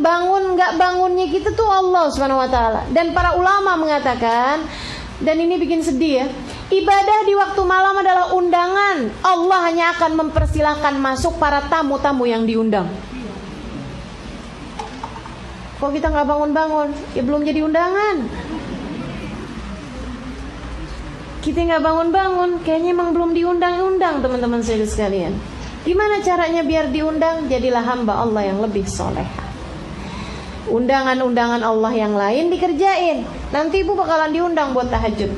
bangun nggak bangunnya kita tuh Allah Subhanahu wa taala. Dan para ulama mengatakan, dan ini bikin sedih ya, ibadah di waktu malam adalah undangan. Allah hanya akan mempersilahkan masuk para tamu-tamu yang diundang. Kok kita nggak bangun-bangun? Ya belum jadi undangan. Kita nggak bangun-bangun, kayaknya emang belum diundang-undang, teman-teman saya sekalian. Gimana caranya biar diundang? Jadilah hamba Allah yang lebih soleha. Undangan-undangan Allah yang lain dikerjain. Nanti ibu bakalan diundang buat tahajud.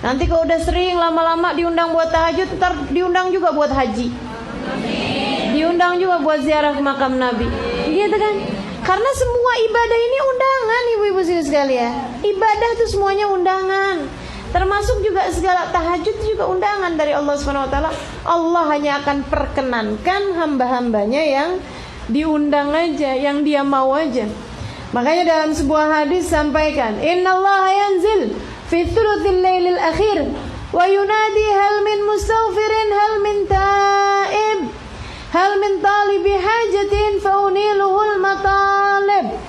Nanti kalau udah sering lama-lama diundang buat tahajud, ntar diundang juga buat haji. Diundang juga buat ziarah ke makam Nabi. Gitu kan? Karena semua ibadah ini undangan, ibu-ibu sekalian. Ibadah itu semuanya undangan. Termasuk juga segala tahajud juga undangan dari Allah Subhanahu wa taala. Allah hanya akan perkenankan hamba-hambanya yang diundang aja, yang dia mau aja. Makanya dalam sebuah hadis sampaikan, "Innallaha yanzil fi thuluthil lailil akhir wa yunadi hal min mustaghfirin hal min taib hal min talibi hajatin fa uniluhul matalib."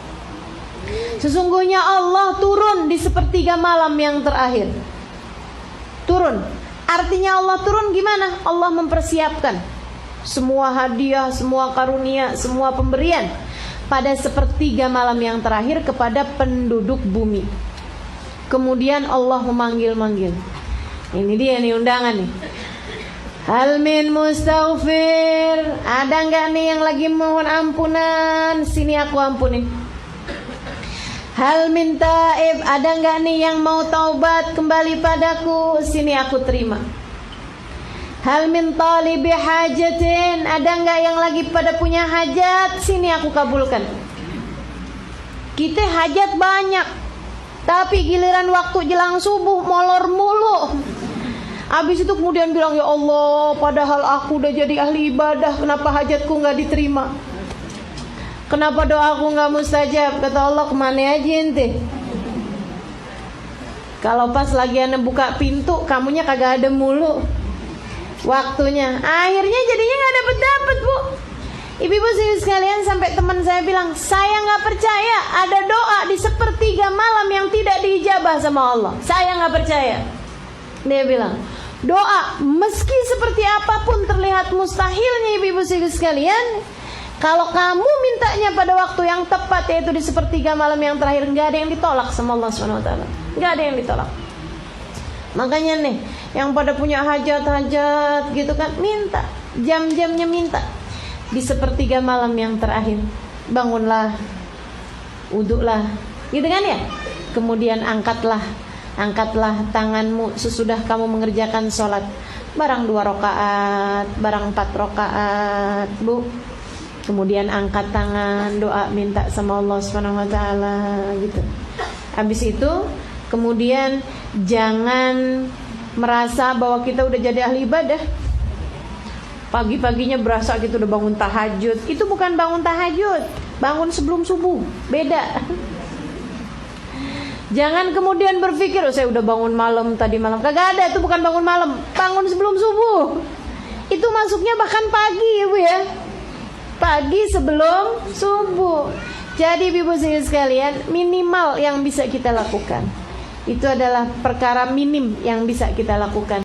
Sesungguhnya Allah turun di sepertiga malam yang terakhir. Turun. Artinya Allah turun gimana? Allah mempersiapkan semua hadiah, semua karunia, semua pemberian pada sepertiga malam yang terakhir kepada penduduk bumi. Kemudian Allah memanggil-manggil. Ini dia nih undangan nih. Hal min mustaghfir. Ada enggak nih yang lagi mohon ampunan? Sini aku ampunin. Hal min taib, ada enggak nih yang mau taubat kembali padaku? Sini aku terima. Hal min talibi hajatin, ada enggak yang lagi pada punya hajat? Sini aku kabulkan. Kita hajat banyak, tapi giliran waktu jelang subuh molor mulu. Habis itu kemudian bilang, ya Allah, padahal aku udah jadi ahli ibadah, kenapa hajatku enggak diterima? Kenapa doaku nggak mustajab? Kata Allah, kemana aja ente? Kalau pas lagi ane buka pintu, kamunya kagak ada mulu waktunya. Akhirnya jadinya nggak dapet bu. Ibu-ibu sekalian, sampai teman saya bilang, saya nggak percaya ada doa di sepertiga malam yang tidak diijabah sama Allah. Saya nggak percaya. Dia bilang, doa meski seperti apapun terlihat mustahilnya ibu-ibu sekalian, kalau kamu mintanya pada waktu yang tepat, yaitu di sepertiga malam yang terakhir, nggak ada yang ditolak sama Allah Subhanahu wa taala. Nggak ada yang ditolak. Makanya nih, yang pada punya hajat-hajat gitu kan, minta, jam-jamnya minta. Di sepertiga malam yang terakhir, bangunlah, wudulah, gitu kan ya. Kemudian angkatlah tanganmu sesudah kamu mengerjakan sholat. Barang 2 rakaat, barang 4 rakaat, bu. Kemudian angkat tangan, doa minta sama Allah Subhanahu wa taala gitu. Habis itu kemudian jangan merasa bahwa kita udah jadi ahli ibadah. Pagi-paginya berasa kita udah bangun tahajud. Itu bukan bangun tahajud, bangun sebelum subuh. Beda. Jangan kemudian berpikir, oh saya udah bangun malam tadi malam. Kagak ada, itu bukan bangun malam, bangun sebelum subuh. Itu masuknya bahkan pagi ya bu ya. Pagi sebelum subuh. Jadi ibu sekalian, minimal yang bisa kita lakukan itu adalah perkara minim yang bisa kita lakukan.